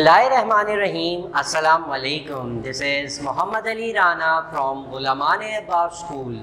Bismillahirrahmanirrahim. Assalamu alaikum. This is Muhammad Ali Rana from Ghulamane Abbas School.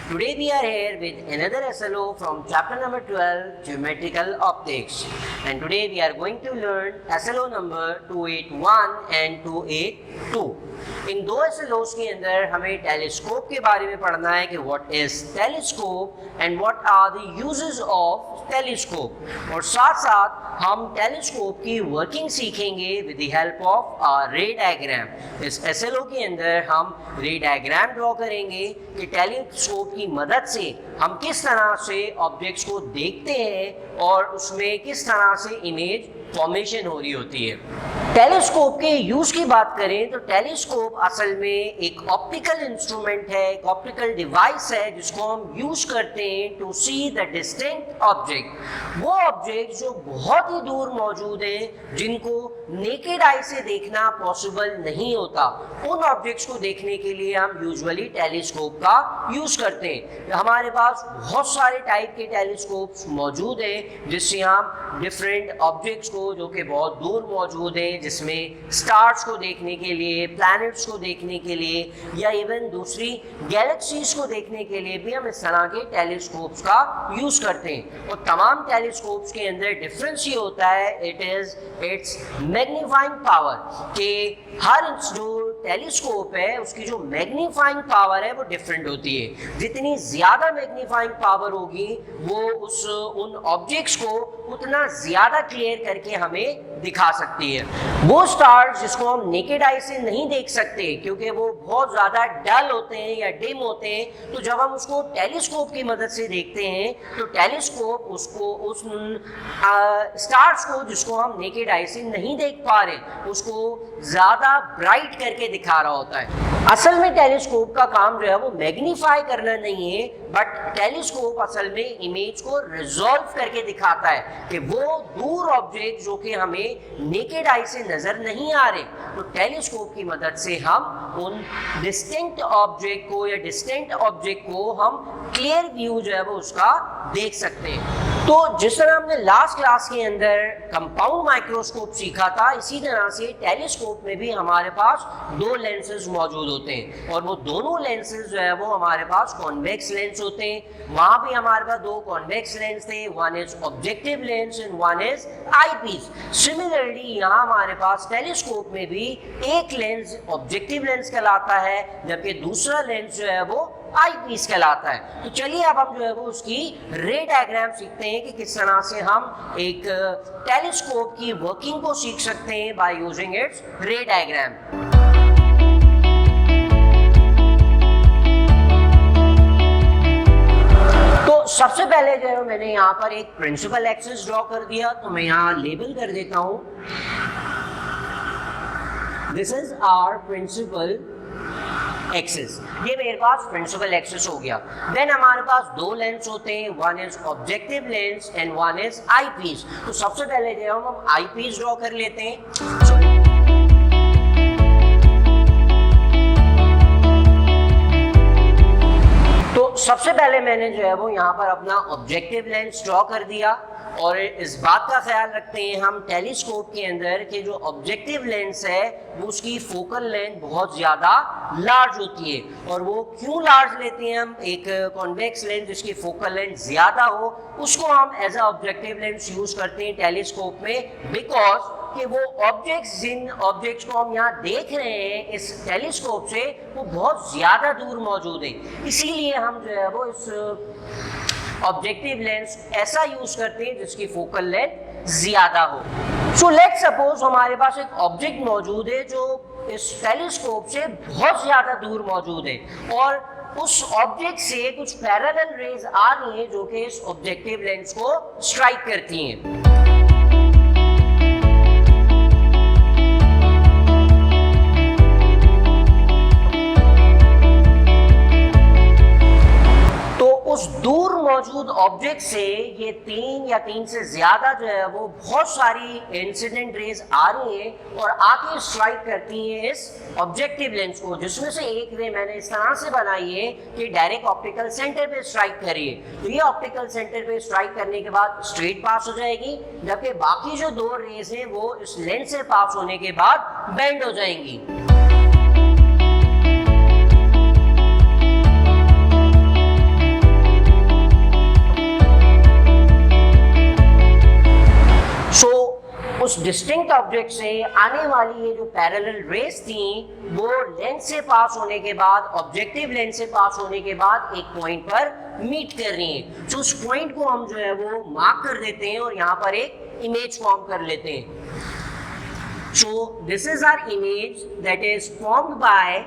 Today we are here with another SLO from chapter number 12, Geometrical Optics. And today we are going to learn SLO number 281 and 282. इन दो SLOs के अंदर हमें telescope के बारे में पढ़ना है कि what is telescope and what are the uses of telescope, और साथ साथ हम टेलीस्कोप की वर्किंग सीखेंगे with the help of ray diagram. इस SLO के अंदर हम रे डायग्राम ड्रॉ करेंगे कि टेलीस्कोप की मदद से हम किस तरह से ऑब्जेक्ट्स को देखते हैं और उसमें किस तरह से इमेज फॉर्मेशन हो रही होती है। टेलीस्कोप के यूज की बात करें तो टेलीस्कोप असल में एक ऑप्टिकल इंस्ट्रूमेंट है, एक ऑप्टिकल डिवाइस है जिसको हम यूज करते हैं to see the distinct object. वो ऑब्जेक्ट जो बहुत ही दूर मौजूद हैं, जिनको नेकेड आई से देखना पॉसिबल नहीं होता, उन ऑब्जेक्ट्स को देखने के लिए हम यूजुअली टेलीस्कोप का यूज करते हैं। हमारे पास बहुत सारे टाइप के टेलीस्कोप्स मौजूद हैं जिससे हम डिफरेंट ऑब्जेक्ट्स को जो कि बहुत दूर मौजूद हैं, जिसमें स्टार्स को देखने के लिए, प्लैनेट्स को देखने के लिए या इवन दूसरी गैलेक्सीज को देखने के लिए भी हम इस तरह के टेलीस्कोप्स का यूज करते हैं। और तमाम टेलीस्कोप्स के अंदर डिफरेंस ये होता है, it is it's magnifying power, कि हर जो टेलीस्कोप है उसकी जो मैग्नीफाइंग पावर है वो डिफरेंट होती है। जितनी ज़्यादा मैग्नीफाइंग पावर होगी वो उन ऑब्जेक्ट्स को उतना ज़्यादा क्लियर करके हमें दिखा सकती है। वो स्टार्स जिसको हम नेकेड आई से नहीं देख सकते क्योंकि वो बहुत ज़्यादा डल होते हैं या डिम होते हैं, तो जब हम उसको टेलीस्कोप की मदद से देखते हैं तो टेलीस्कोप उसको उस स्टार्स को जिसको हम नेकेड आई से नहीं देख पा रहे उसको ज़्यादा ब्राइट करके दिखा रहा होता है। असल में टेलीस्कोप का काम जो है वो मैग्नीफाई करना नहीं है, बट टेलीस्कोप असल में इमेज को रिजॉल्व करके दिखाता है कि वो दूर ऑब्जेक्ट जो कि हमें नेकेड आई से नजर नहीं आ रहे, तो टेलीस्कोप की मदद से हम उन डिस्टिंक्ट ऑब्जेक्ट को या डिस्टिंक्ट ऑब्जेक्ट को हम क्लियर व्यू जो है वो उसका देख सकते हैं। तो जिस तरह हमने लास्ट क्लास के अंदर कंपाउंड माइक्रोस्कोप सीखा था, इसी तरह से टेलीस्कोप में भी हमारे पास दो लेंसेज मौजूद होते हैं, और वो दोनों लेंसेज जो है वो हमारे पास कॉन्वेक्स लेंस होते हैं। वहां भी हमारे पास दो कॉन्वेक्स लेंस थे, one is objective lens and one is eyepiece. Similarly यहाँ हमारे पास टेलीस्कोप में भी एक लेंस ऑब्जेक्टिव लेंस कहलाता है, जबकि दूसरा लेंस जो है वो आईपीस कहलाता है। तो चलिए अब हम जो है वो उसकी रे डायग्राम सीखते हैं कि किस तरह से हम एक टेलीस्कोप की वर्किंग को सीख सकते हैं बाय यूजिंग इट्स रे डायग्राम। तो सबसे पहले जो है मैंने यहाँ पर एक प्रिंसिपल एक्सिस ड्रॉ कर दिया, तो मैं यहाँ लेबल कर देता हूँ, this is our principal axis. ये मेरे पास प्रिंसिपल एक्सिस हो गया। देन हमारे पास दो लेंस होते हैं, one is objective lens and one is eyepiece. तो सबसे पहले जो हम आईपीस ड्रॉ कर लेते हैं। तो सबसे पहले मैंने जो है वो यहाँ पर अपना ऑब्जेक्टिव लेंस ड्रॉ कर दिया, और इस बात का ख्याल रखते हैं हम टेलीस्कोप के अंदर कि जो ऑब्जेक्टिव लेंस है वो उसकी फोकल लेंथ बहुत ज़्यादा लार्ज होती है। और वो क्यों लार्ज लेते हैं हम, एक कॉन्वेक्स लेंस जिसकी फोकल लेंथ ज़्यादा हो उसको हम as a objective lens use करते हैं टेलीस्कोप में, बिकॉज कि वो ऑब्जेक्ट्स जिन ऑब्जेक्ट्स को हम यहाँ देख रहे हैं इस टेलीस्कोप से वो बहुत ज़्यादा दूर मौजूद हैं। इसीलिए हम जो है वो इस ऑब्जेक्टिव लेंस ऐसा यूज करते हैं जिसकी फोकल लेंथ ज्यादा हो। सो लेट्स सपोज हमारे पास एक ऑब्जेक्ट मौजूद है जो इस टेलीस्कोप से बहुत ज्यादा दूर मौजूद है, और उस ऑब्जेक्ट से कुछ पैरेलल रेज आ रही हैं जो कि इस ऑब्जेक्टिव लेंस को स्ट्राइक करती हैं। उस दूर मौजूद ऑब्जेक्ट से ये 3 या 3 से ज्यादा जो है वो बहुत सारी इंसिडेंट रेज आ रही हैं और आके स्ट्राइक करती हैं इस ऑब्जेक्टिव लेंस को, जिसमें से एक रे मैंने इस तरह से बनाई है कि डायरेक्ट ऑप्टिकल सेंटर पे स्ट्राइक करिए। तो ये ऑप्टिकल सेंटर पे स्ट्राइक करने के बाद स्ट्रेट पास हो जाएगी, जबकि बाकी जो 2 रेज हैं वो इस लेंस से पास होने के बाद बेंड हो जाएंगी। उस डिस्टिंक्ट ऑब्जेक्ट से आने वाली ये जो पैरेलल रेज थी वो लेंस से पास होने के बाद, ऑब्जेक्टिव लेंस से पास होने के बाद एक पॉइंट पर मीट कर रही हैं। तो उस पॉइंट को हम जो है वो मार्क कर देते हैं और यहाँ पर एक इमेज फॉर्म कर लेते हैं। So this is our image that is formed by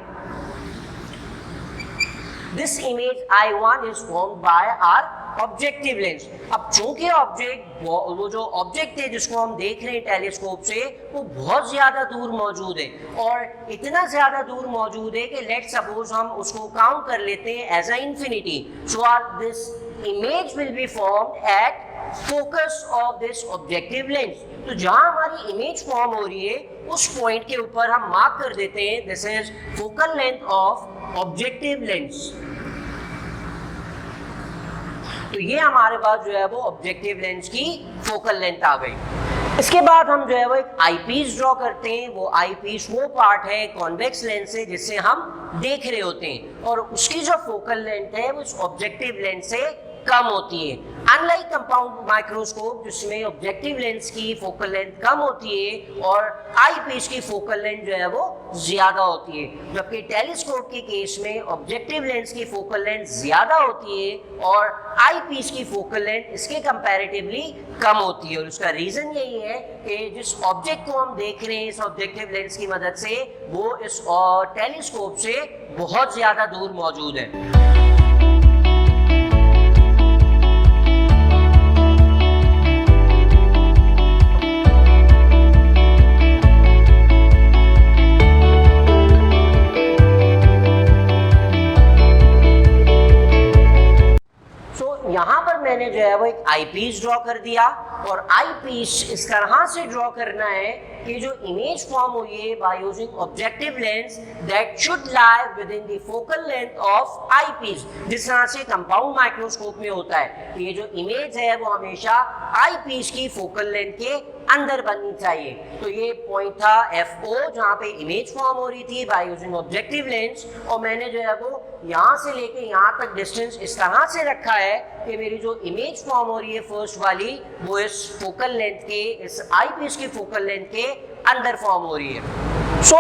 this image I1 is formed by our objective lens. अब चूंकि ऑब्जेक्ट वो जो ऑब्जेक्ट है जिसको हम देख रहे हैं टेलीस्कोप से वो बहुत ज्यादा दूर मौजूद है और इतना ज्यादा दूर मौजूद है कि लेट सपोज हम उसको काउंट कर लेते हैं as a infinity. So this image will be formed at focus of this objective lens. तो जहां हमारी इमेज फॉर्म हो रही है उस पॉइंट के ऊपर हम मार्क कर देते हैं this is focal length of objective lens. तो ये हमारे पास जो है वो ऑब्जेक्टिव लेंस की फोकल लेंथ आ गई। इसके बाद हम जो है वो एक आईपीस ड्रॉ करते हैं। वो आईपीस वो पार्ट है कॉन्वेक्स लेंस से जिससे हम देख रहे होते हैं और उसकी जो फोकल लेंथ है वो उस ऑब्जेक्टिव लेंस से कम होती है। अनलाइक कंपाउंड माइक्रोस्कोप जिसमें ऑब्जेक्टिव लेंस की फोकल लेंथ कम होती है और आई पीस की फोकल लेंथ जो है वो ज्यादा होती है, जबकि टेलीस्कोप के केस में ऑब्जेक्टिव लेंस की फोकल लेंथ ज्यादा होती है और आई पीस की फोकल लेंथ इसके कंपैरेटिवली कम होती है। और उसका रीजन यही है कि जिस ऑब्जेक्ट को हम देख रहे हैं इस ऑब्जेक्टिव लेंस की मदद से वो इस टेलीस्कोप से बहुत ज्यादा दूर मौजूद है। यहाँ पर मैंने जो है वो एक आई पीस ड्रॉ कर दिया और आई पीस इस तरह से ड्रॉ करना है कि जो इमेज फॉर्म हुई है by using objective lens that should lie within the focal length of eyepiece, जिस तरह से कंपाउंड माइक्रोस्कोप में होता है। तो ये जो इमेज है वो हमेशा आई पीस की फोकल लेंथ के अंदर बननी चाहिए। तो ये पॉइंट था FO जहाँ पे इमेज फॉर्म हो रही थी बाय यूजिंग ऑब्जेक्टिव लेंस और मैंने जो है वो यहाँ से लेके यहाँ तक डिस्टेंस इस तरह से रखा है कि मेरी जो इमेज फॉर्म हो रही है फर्स्ट वाली वो इस फोकल लेंथ के, इस आई पीस की फोकल लेंथ के अंदर फॉर्म हो रही है। सो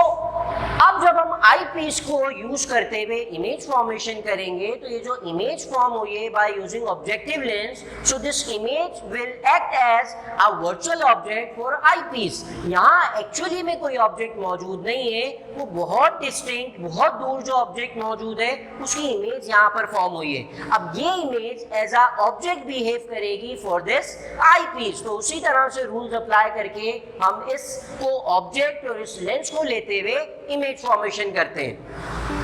अब जब हम आई पीस को यूज करते हुए इमेज फॉर्मेशन करेंगे तो ये जो इमेज फॉर्म हुई है by using objective lens, so this image will act as a virtual object for eyepiece. यहाँ एक्चुअली में कोई ऑब्जेक्ट मौजूद नहीं है, वो बहुत डिस्टिंक्ट, बहुत दूर जो ऑब्जेक्ट मौजूद है उसकी इमेज यहाँ पर फॉर्म हुई है। अब ये image as a object behave करेगी फॉर दिस आई पीस। तो उसी तरह से रूल्स अप्लाई करके हम इसको ऑब्जेक्ट और इस लेंस को लेते हुए इमेज फॉर्मेशन करते हैं।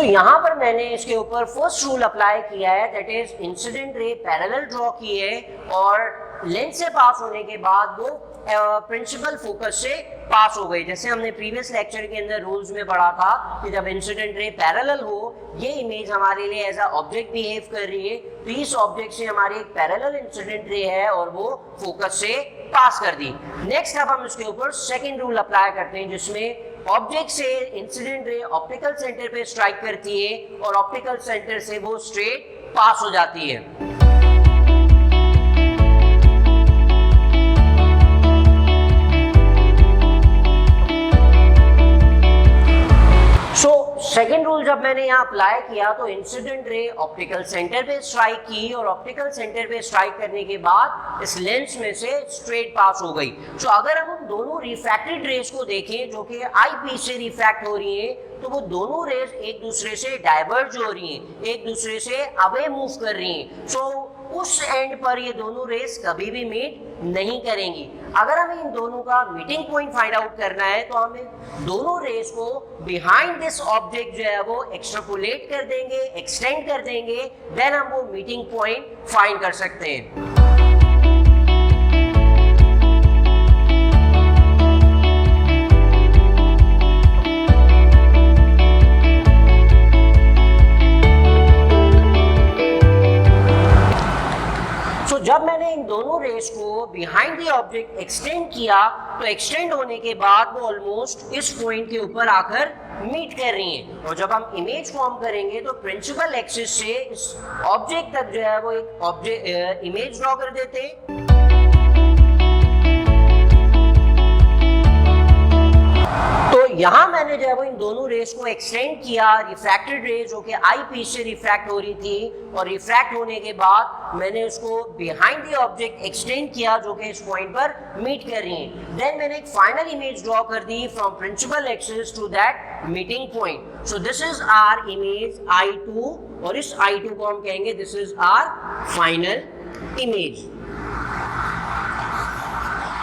यहाँ पर मैंने इसके ऊपर फर्स्ट रूल अप्लाई किया है that is incident ray parallel draw की है और लेंस से पास होने के बाद वो प्रिंसिपल फोकस से पास हो गई। जैसे हमने प्रीवियस लेक्चर के अंदर रूल्स में पढ़ा था कि जब इंसिडेंट रे पैरेलल हो ये इमेज हमारे लिए एज अ ऑब्जेक्ट बिहेव कर रही है, तो इस ऑब्जेक्ट से हमारी एक पैरेलल इंसिडेंट रे है और वो फोकस से पास कर दी। नेक्स्ट अब हम इसके ऊपर सेकेंड रूल अप्लाई करते हैं जिसमें ऑब्जेक्ट से इंसिडेंट रे ऑप्टिकल सेंटर पे स्ट्राइक करती है और ऑप्टिकल सेंटर से वो स्ट्रेट पास हो जाती है। सेकेंड रूल जब मैंने यहाँ अप्लाई किया तो इंसिडेंट रे ऑप्टिकल सेंटर पे स्ट्राइक की और ऑप्टिकल सेंटर पे स्ट्राइक करने के बाद इस लेंस में से स्ट्रेट पास हो गई। सो अगर हम दोनों रिफ्रैक्टेड रेज को देखें जो कि आई पीस से रिफ्रैक्ट हो रही है तो वो दोनों रेज एक दूसरे से डाइवर्ज हो रही हैं, एक दूसरे से अवे मूव कर रही हैं। सो उस एंड पर ये दोनों रेस कभी भी मीट नहीं करेंगी। अगर हमें इन दोनों का मीटिंग पॉइंट फाइंड आउट करना है तो हमें दोनों रेस को बिहाइंड दिस ऑब्जेक्ट जो है वो एक्सट्रापोलेट कर देंगे, एक्सटेंड कर देंगे, देन हम वो मीटिंग पॉइंट फाइंड कर सकते हैं। जब मैंने इन दोनों रेस को बिहाइंड द ऑब्जेक्ट एक्सटेंड किया तो एक्सटेंड होने के बाद वो ऑलमोस्ट इस पॉइंट के ऊपर आकर मीट कर रही हैं। और जब हम इमेज फॉर्म करेंगे तो प्रिंसिपल एक्सिस से इस ऑब्जेक्ट तक जो है वो एक ऑब्जेक्ट इमेज ड्रॉ कर देते हैं। तो यहाँ मैंने जो है वो इन दोनों रेस को एक्सटेंड किया, रिफ्रैक्टेड रेस जो कि आई पीस से रिफ्रैक्ट हो रही थी, और रिफ्रैक्ट होने के बाद मैंने उसको बिहाइंड द ऑब्जेक्ट एक्सटेंड किया जो कि इस पॉइंट पर मीट कर रही हैं। देन मैंने एक फाइनल इमेज ड्रॉ कर दी from principal axis to that meeting point. So this is our image I2 और इस I2 को हम कहेंगे this is our final image.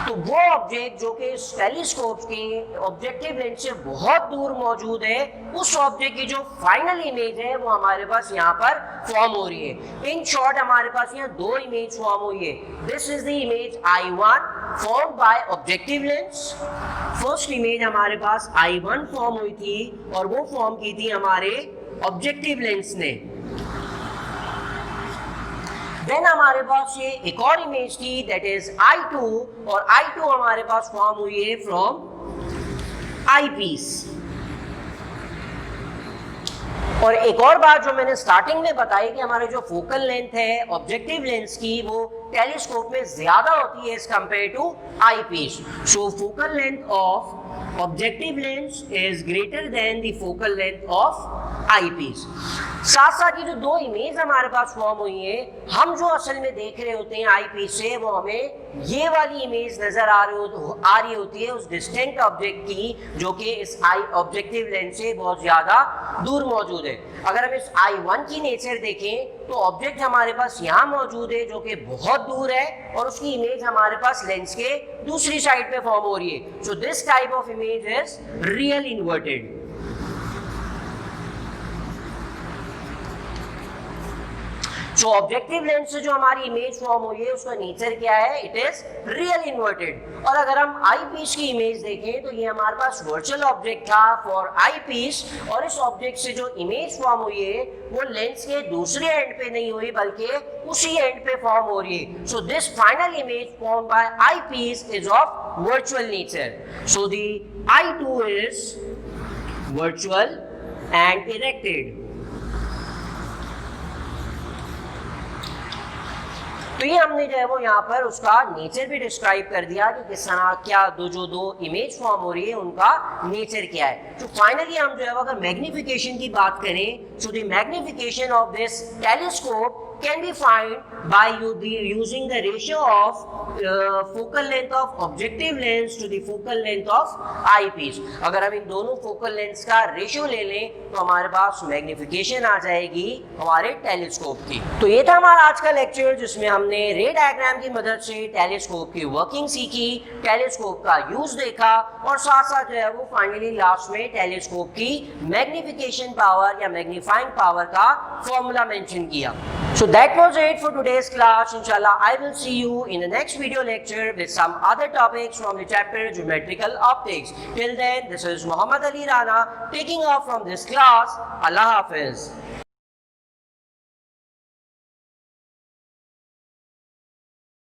तो वो ऑब्जेक्ट जो कि इस टेलीस्कोप के ऑब्जेक्टिव लेंस से बहुत दूर मौजूद है, उस ऑब्जेक्ट की जो फाइनल इमेज है वो हमारे पास यहाँ पर फॉर्म हो रही है। इन शॉर्ट हमारे पास यहाँ दो इमेज फॉर्म हुई है। This is the image I1 form by objective lens. First image हमारे पास I1 फॉर्म हुई थी और वो फॉर्म की थी हमारे ऑब्जेक्टिव लेंस ने। देन हमारे पास ये एक और इमेज थी दैट इज I2 और I2 हमारे पास फॉर्म हुई है फ्रॉम आई पीस। और एक और बात जो मैंने स्टार्टिंग में बताई कि हमारे जो फोकल लेंथ है ऑब्जेक्टिव लेंस की वो टेलीस्कोप में ज्यादा होती है as compare to eyepiece. So focal length of objective lens is greater than the focal length of eyepiece. साथ साथ ये जो दो इमेज हमारे पास फॉर्म हुई है, हम जो असल में देख रहे होते हैं आई पीस से वो हमें ये वाली इमेज नजर आ रही होती है उस डिस्टेंट ऑब्जेक्ट की जो कि इस आई ऑब्जेक्टिव लेंस से बहुत ज्यादा दूर मौजूद है। अगर हम इस I1 की नेचर देखें तो ऑब्जेक्ट हमारे पास यहाँ मौजूद है जो कि बहुत दूर है और उसकी इमेज हमारे पास लेंस के दूसरी साइड पे फॉर्म हो रही है। So this type of image is real inverted. जो ऑब्जेक्टिव लेंस से जो हमारी इमेज फॉर्म हुई है उसका नेचर क्या है, इट इज रियल इन्वर्टेड। और अगर हम आई पीस की इमेज देखें तो ये हमारे पास वर्चुअल ऑब्जेक्ट था फॉर आई पीस, और इस ऑब्जेक्ट से जो इमेज फॉर्म हुई है वो लेंस के दूसरे एंड पे नहीं हुई बल्कि उसी एंड पे फॉर्म हो रही है। So this final image form by eyepiece is of virtual nature. So the I2 is virtual and erected. तो ये हमने जो है वो यहाँ पर उसका नेचर भी डिस्क्राइब कर दिया कि किस तरह क्या दो इमेज फॉर्म हो रही है उनका नेचर क्या है। तो फाइनली हम जो है वो अगर मैग्निफिकेशन की बात करें, so the magnification of this telescope can be found by using the ratio of focal length of objective lens to the focal length of eyepiece। अगर हम इन दोनों focal length का रेशियो ले लें तो हमारे पास मैग्निफिकेशन आ जाएगी हमारे टेलीस्कोप की। तो ये था हमारा आज का लेक्चर जिसमें हमने रे डायग्राम की मदद से टेलीस्कोप की वर्किंग सीखी, टेलीस्कोप का यूज देखा और साथ साथ जो है वो फाइनली लास्ट में टेलीस्कोप की मैग्निफिकेशन पावर या मैग्नीफाइंग पावर का फॉर्मूला मेंशन किया। So that was it for today's class. Inshallah, I will see you in the next video lecture with some other topics from the chapter Geometrical Optics. Till then, this is Muhammad Ali Rana taking off from this class. Allah Hafiz.